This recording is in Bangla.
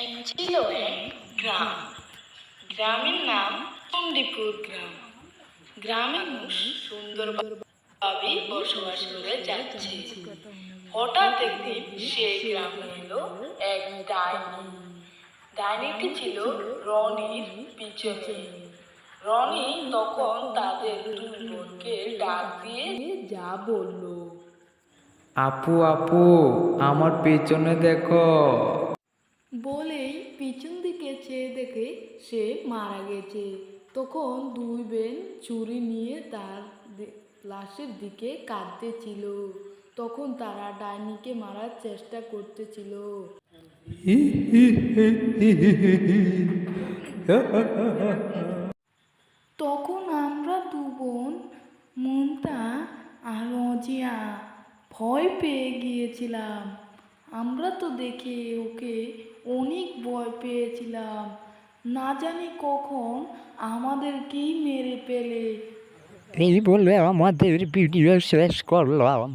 এক ছিল এক গ্রাম। গ্রামের নাম চণ্ডীপুর গ্রাম। গ্রামে মানুষ সুন্দরভাবে বসবাস করে যাচ্ছে। হঠাৎ একদিন সেই গ্রামে এলো এক ডাইনি। ডাইনিটি ছিল রনির পিছনে। রনি তখন তাদের দুই বোনকে ডাক দিয়ে যা বলল। আপু আপু, আমার পেছনে দেখো। বলেই পিছন দিকে চেয়ে দেখে সে মারা গেছে। তখন দুই বোন ছুরি নিয়ে তার লাশের দিকে কাঁদতেছিল। তখন তারা ডাইনিকে মারার চেষ্টা করতেছিল। তখন আমরা দু বোন মুনতা আর রজিয়া ভয় পেয়ে গিয়েছিলাম। আমরা তো দেখে ওকে অনেক ভয় পেয়েছিলাম, না জানি কখন আমাদেরকেই মেরে ফেলে। এই বলে আমাদের ভিডিও শেষ করলাম।